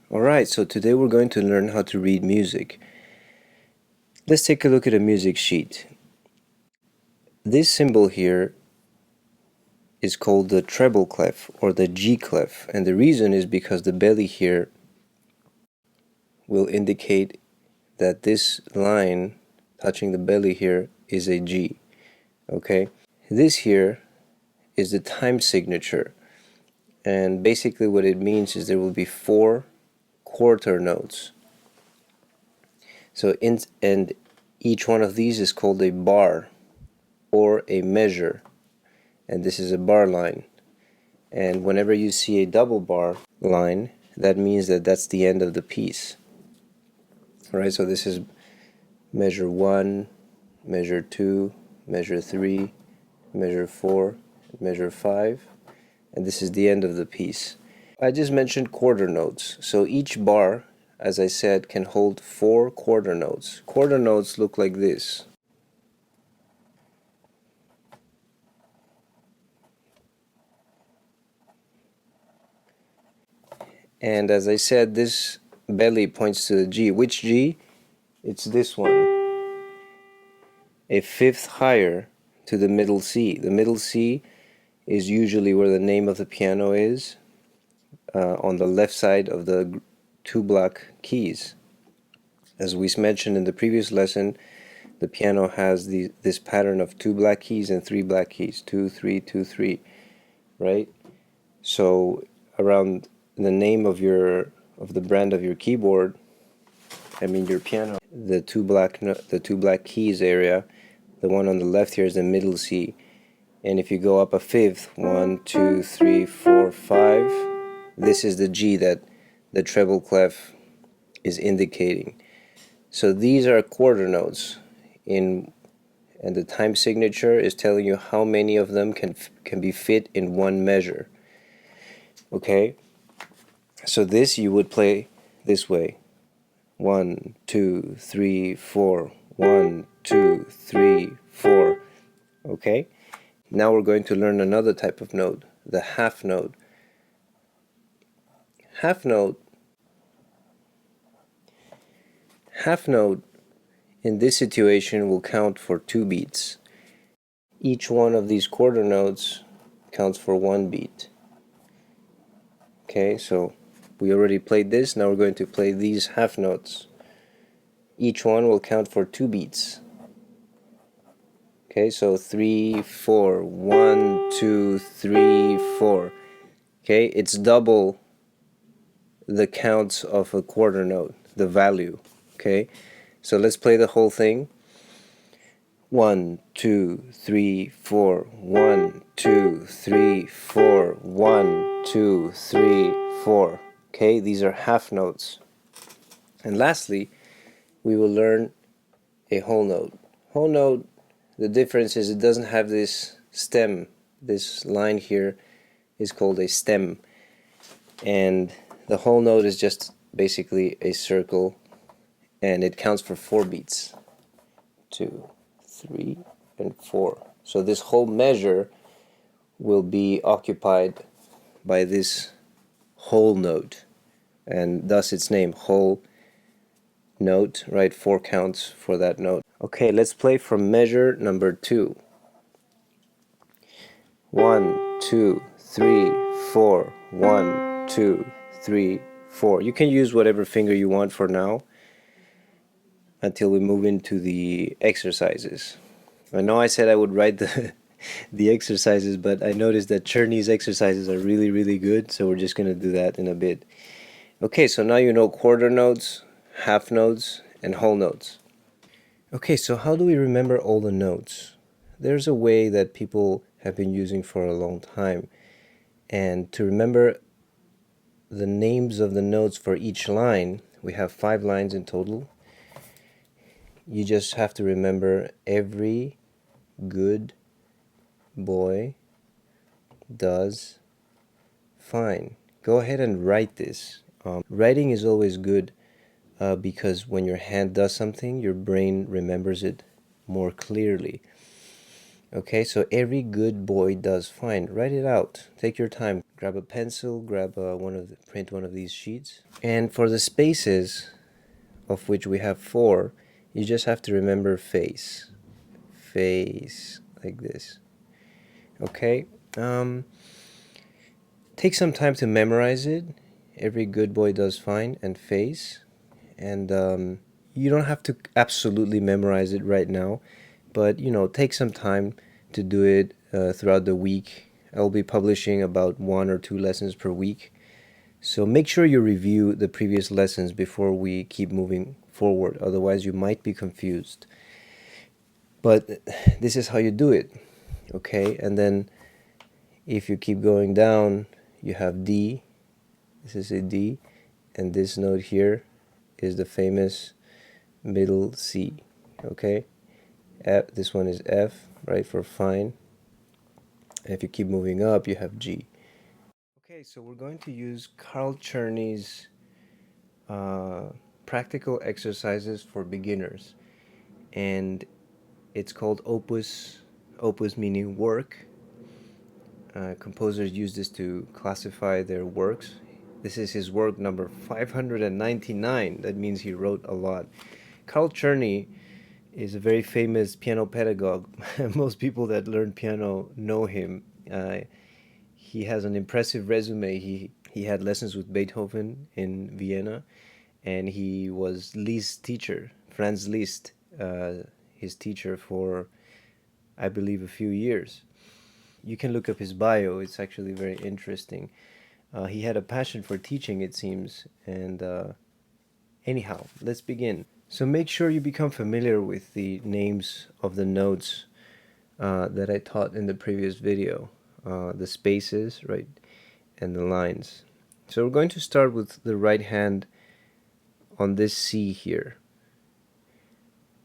Alright, so today we're going to learn how to read music. Let's take a look at a music sheet. This symbol here is called the treble clef or the G clef, and the reason is because the belly here will indicate that this line touching the belly here is a G. Okay? This here is the time signature, and basically what it means is there will be 4 quarter notes. And each one of these is called a bar or a measure, and this is a bar line. And whenever you see a double bar line, that means that that's the end of the piece. Alright, so this is measure 1, measure 2, measure 3, measure 4, measure 5, and this is the end of the piece. I just mentioned quarter notes, so each bar, as I said, can hold 4 quarter notes. Quarter notes look like this. And as I said, this belly points to the G. Which G? It's this one. A fifth higher to the middle C. The middle C is usually where the name of the piano is, on the left side of the 2 black keys. As we mentioned in the previous lesson, the piano has this pattern of 2 black keys and 3 black keys. 2, 3, 2, 3, right? So around the name of the brand of your keyboard, I mean your piano, the two black keys area, the one on the left here is the middle C, and if you go up a fifth, 1, 2, 3, 4, 5, this is the G that the treble clef is indicating. So these are quarter notes, and the time signature is telling you how many of them can be fit in one measure. Okay, so this you would play this way: 1, 2, 3, 4, 1, 2, 3, 4. Okay, now we're going to learn another type of note, the half note. Half note in this situation will count for 2 beats. Each one of these quarter notes counts for 1 beat. Okay, so we already played this, now we're going to play these half notes. Each one will count for 2 beats. Okay, so 3, 4, 1, 2, 3, 4. Okay, it's double the counts of a quarter note, the value. Okay, so let's play the whole thing. 1, 2, 3, 4, 1, 2, 3, 4, 1, 2, 3, 4. Okay, these are half notes. And lastly, we will learn a whole note. Whole note, the difference is it doesn't have this stem. This line here is called a stem, and the whole note is just basically a circle, and it counts for 4 beats. 2, 3, and 4. So this whole measure will be occupied by this whole note, and thus its name, whole note, right? 4 counts for that note. Okay, let's play from measure number 2. 1, 2, 3, 4. 1, 2, 3, 4. You can use whatever finger you want for now until we move into the exercises. I know I said I would write the exercises, but I noticed that Czerny's exercises are really good, so we're just going to do that in a bit. Okay, so now you know quarter notes, half notes, and whole notes. Okay, so how do we remember all the notes? There's a way that people have been using for a long time, and to remember the names of the notes for each line, we have 5 lines in total. You just have to remember every good boy does fine. Go ahead and write this. Writing is always good because when your hand does something, your brain remembers it more clearly. Okay, so every good boy does fine. Write it out. Take your time. Grab a pencil, grab print one of these sheets. And for the spaces, of which we have 4, you just have to remember face. Face, like this. Okay? Take some time to memorize it. Every good boy does fine, and face. And you don't have to absolutely memorize it right now, but take some time to do it throughout the week. I'll be publishing about 1 or 2 lessons per week, so make sure you review the previous lessons before we keep moving forward, otherwise you might be confused. But this is how you do it, okay? And then if you keep going down, you have D. This is a D, and this note here is the famous middle C, okay? F, this one is F, right, for fine. And if you keep moving up, you have G. Okay, so we're going to use Carl Czerny's practical exercises for beginners, and it's called opus. Opus meaning work. Composers use this to classify their works. This is his work number 599. That means he wrote a lot. Carl Czerny is a very famous piano pedagogue. Most people that learn piano know him. He has an impressive resume. He had lessons with Beethoven in Vienna, and he was Liszt's teacher, Franz Liszt, his teacher for, I believe, a few years. You can look up his bio. It's actually very interesting. He had a passion for teaching, it seems. And anyhow, let's begin. So make sure you become familiar with the names of the notes that I taught in the previous video. The spaces, right, and the lines. So we're going to start with the right hand on this C here,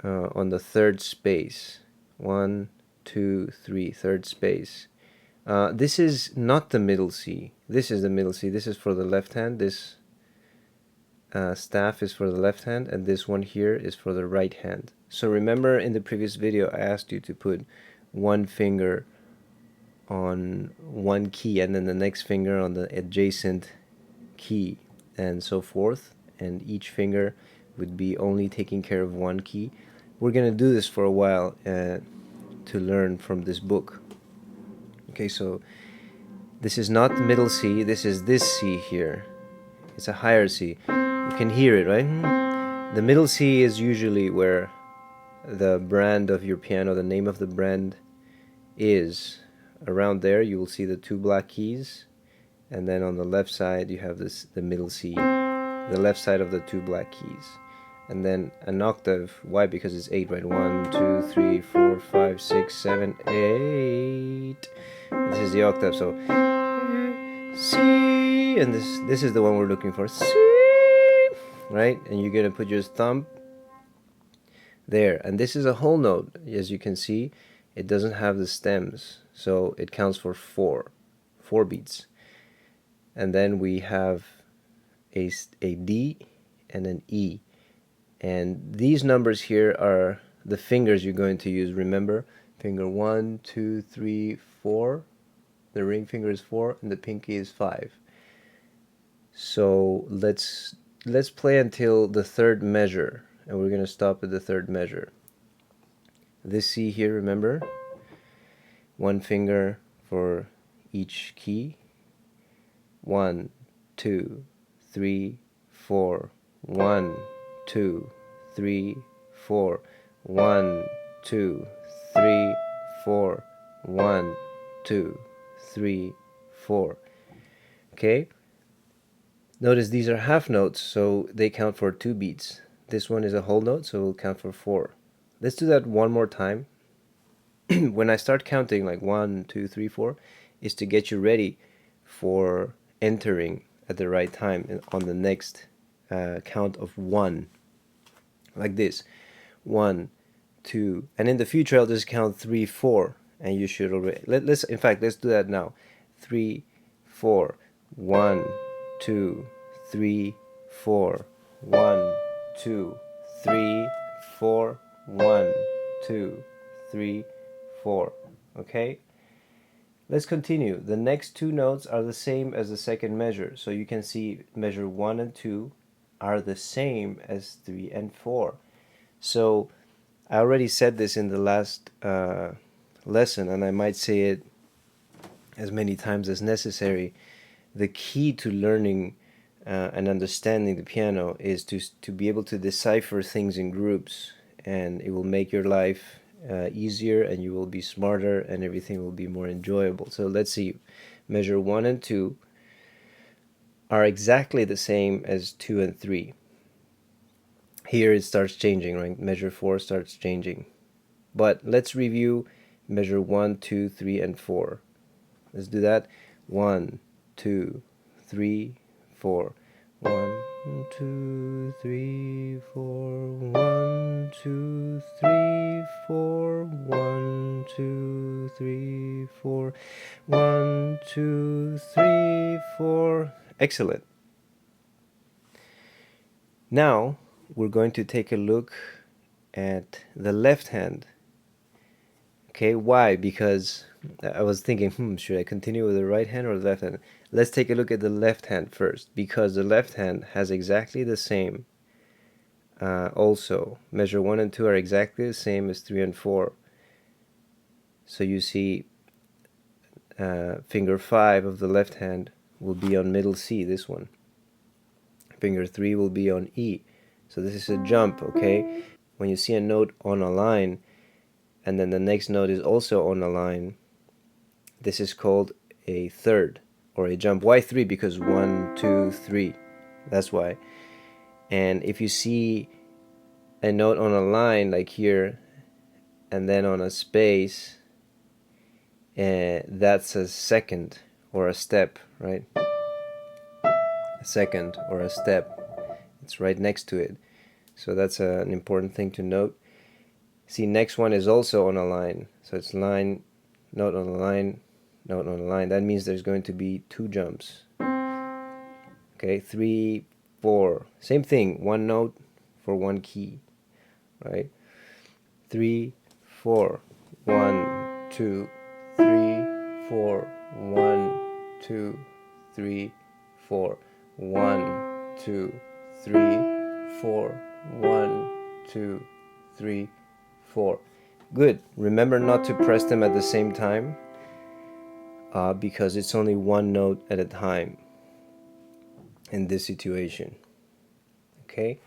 on the third space. 1, 2, 3, third space. This is not the middle C. This is the middle C. This is for the left hand. This staff is for the left hand, and this one here is for the right hand. So remember, in the previous video I asked you to put one finger on one key and then the next finger on the adjacent key and so forth, and each finger would be only taking care of one key. We're gonna do this for a while to learn from this book. Okay, so this is not the middle C, this is this C here. It's a higher C. You can hear it, right? The middle C is usually where the brand of your piano, the name of the brand is. Around there you will see the 2 black keys, and then on the left side you have the middle C, the left side of the 2 black keys, and then an octave. Why? Because it's 8, right? 1, 2, 3, 4, 5, 6, 7, 8. This is the octave, so C, and this is the one we're looking for, C, right? And you're gonna put your thumb there, and this is a whole note. As you can see, it doesn't have the stems, so it counts for 4 beats. And then we have a D and an E, and these numbers here are the fingers you're going to use. Remember, finger 1, 2, 3, 4. The ring finger is 4 and the pinky is 5. So let's play until the third measure, and we're going to stop at the third measure. This C here, remember, one finger for each key. 1, 2, 3, 4. 1, 2, 3, 4. 1, 2, 3, 4. 1, 2, 3, 4. Okay? Notice these are half notes, so they count for 2 beats. This one is a whole note, so it will count for 4. Let's do that one more time. When I start counting like 1, 2, 3, 4, is to get you ready for entering at the right time on the next count of 1. Like this. 1, 2, and in the future I'll just count 3, 4, and you should already let's do that now. 3, 4. 1, 2, 3, 4. 1, 2, 3, 4. 1, 2, 3, 4. Okay, let's continue. The next two notes are the same as the second measure, so you can see measure 1 and 2 are the same as 3 and 4. So I already said this in the last lesson, and I might say it as many times as necessary. The key to learning and understanding the piano is to be able to decipher things in groups, and it will make your life easier, and you will be smarter, and everything will be more enjoyable. So let's see, measure 1 and 2 are exactly the same as 2 and 3. Here it starts changing, right? Measure 4 starts changing. But let's review measure 1, 2, 3, and 4. Let's do that. 1, 2, 3, 4. 1, 2, 3, 4. 1, 2, 3, 4. 1, 2, 3, 4. 1, 2, 3, 4. Excellent. Now we're going to take a look at the left hand. Okay, why? Because I was thinking, should I continue with the right hand or the left hand? Let's take a look at the left hand first, because the left hand has exactly the same. Also, measure 1 and 2 are exactly the same as 3 and 4. So you see, finger 5 of the left hand will be on middle C, this one. Finger 3 will be on E. So this is a jump, okay? When you see a note on a line, and then the next note is also on a line, this is called a third or a jump. Why 3? Because 1, 2, 3. That's why. And if you see a note on a line like here and then on a space, that's a second or a step, right? A second or a step. It's right next to it. So that's an important thing to note. See, next one is also on a line. So it's line, note on a line, note on a line. That means there's going to be 2 jumps. Okay, 3, 4. Same thing, 1 note for 1 key, right? 3, 4. 1, 2, 3, 4. 1, 2, 3, 4. 1, 2, 3, 4. 1, 2, 3, 4. Good. Remember not to press them at the same time, because it's only 1 note at a time in this situation. Okay,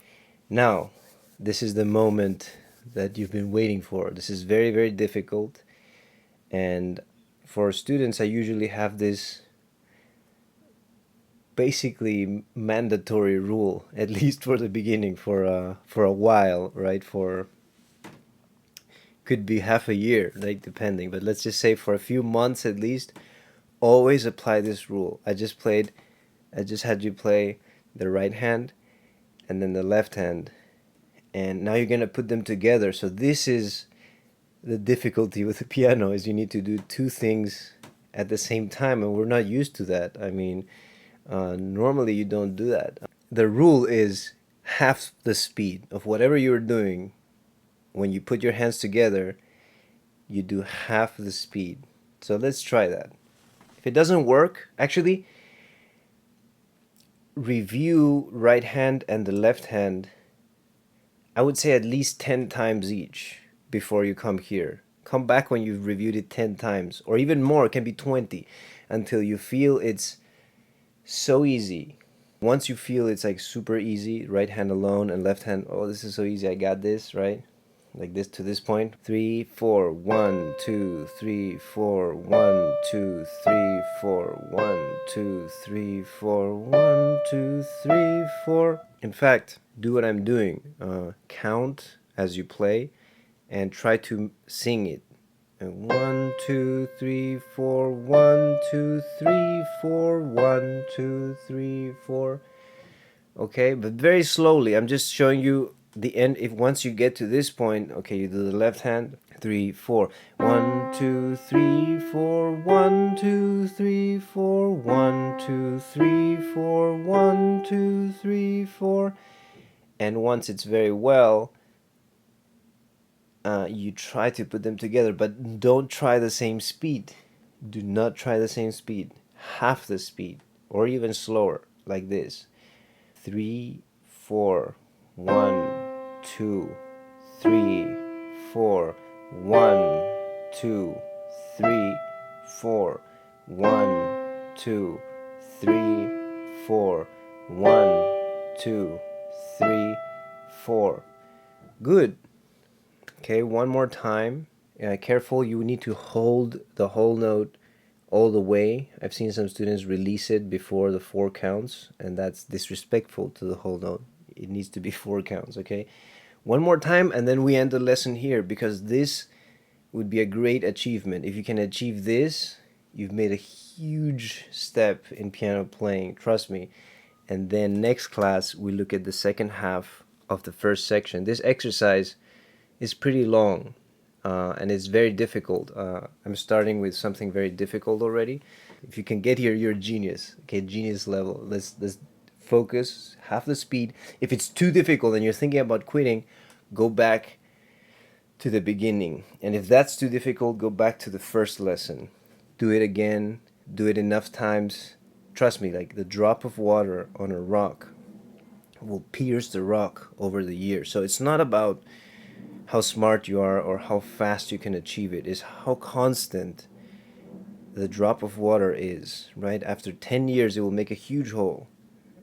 now this is the moment that you've been waiting for. This is very, very difficult, and for students I usually have this basically mandatory rule, at least for the beginning, for a while, right? For could be half a year, like depending, but let's just say for a few months at least, always apply this rule. I just had you play the right hand and then the left hand, and now you're gonna put them together. So this is the difficulty with the piano, is you need to do 2 things at the same time, and we're not used to that. I mean, normally you don't do that. The rule is half the speed of whatever you're doing. When you put your hands together, you do half the speed. So let's try that. If it doesn't work, actually review right hand and the left hand, I would say at least 10 times each before you come here. Come back when you've reviewed it 10 times, or even more, it can be 20, until you feel it's so easy. Once you feel it's like super easy, right hand alone and left hand, oh, this is so easy, I got this, right? Like this to this point. 3, 4, 1, 2, 3, 4, 1, 2, 3, 4, 1, 2, 3, 4, 1, 2, 3, 4. In fact, do what I'm doing. Count as you play and try to sing it. 1, 2, 3, 4, 1, 2, 3, 4, 1, 2, 3, 4. Okay, but very slowly. I'm just showing you the end. If once you get to this point, okay, you do the left hand. 3, 4. 1, 2, 3, 4. 1, 2, 3, 4. 1, 2, 3, 4. 1, 2, 3, 4. And once it's very well, you try to put them together, but don't try the same speed. Do not try the same speed. Half the speed, or even slower, like this. 3, 4, 1, 2, 3, 4, 1, 2, 3, 4, 1, 2, 3, 4, 1, 2, 3, 4. Good. Okay, one more time. Careful, you need to hold the whole note all the way. I've seen some students release it before the 4 counts, and that's disrespectful to the whole note. It needs to be 4 counts, okay? One more time, and then we end the lesson here, because this would be a great achievement. If you can achieve this, you've made a huge step in piano playing, trust me. And then next class, we look at the second half of the first section. This exercise is pretty long. And it's very difficult. I'm starting with something very difficult already. If you can get here, you're a genius. Okay, genius level. Let's focus, half the speed. If it's too difficult and you're thinking about quitting, go back to the beginning. And if that's too difficult, go back to the first lesson. Do it again. Do it enough times. Trust me, like the drop of water on a rock will pierce the rock over the years. So it's not about how smart you are or how fast you can achieve it. Is how constant the drop of water is, right? After 10 years it will make a huge hole.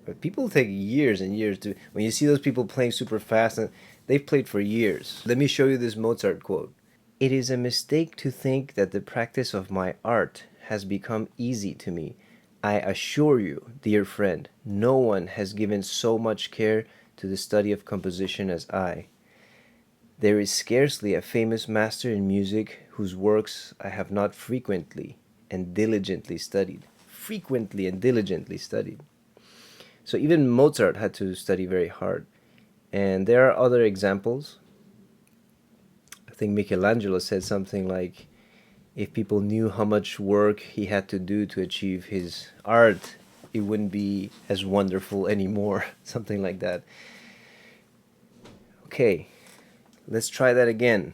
But people take years and years to, when you see those people playing super fast, and they've played for years. Let me show you this Mozart quote. "It is a mistake to think that the practice of my art has become easy to me. I assure you, dear friend, no one has given so much care to the study of composition as I. There is scarcely a famous master in music whose works I have not frequently and diligently studied." Frequently and diligently studied. So even Mozart had to study very hard. And there are other examples. I think Michelangelo said something like, if people knew how much work he had to do to achieve his art, it wouldn't be as wonderful anymore. Something like that. Okay. Let's try that again,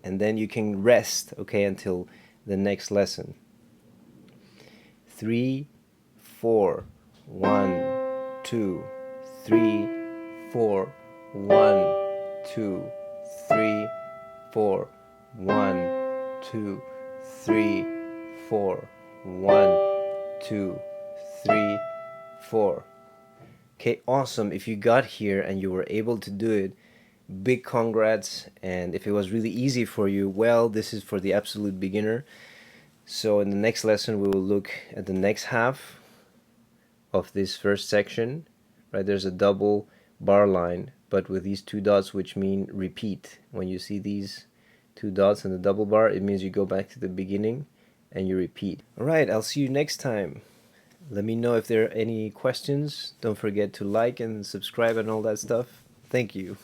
and then you can rest, okay, until the next lesson. 3, 4, 1, 2, 3, 4, 1, 2, 3, 4, 1, 2, 3, 4, 1, 2, 3, 4. Okay, awesome. If you got here and you were able to do it, big congrats. And if it was really easy for you, well, this is for the absolute beginner. So in the next lesson we will look at the next half of this first section, right? There's a double bar line, but with these 2 dots, which mean repeat. When you see these 2 dots in the double bar, it means you go back to the beginning and you repeat. All right, I'll see you next time. Let me know if there are any questions. Don't forget to like and subscribe and all that stuff. Thank you.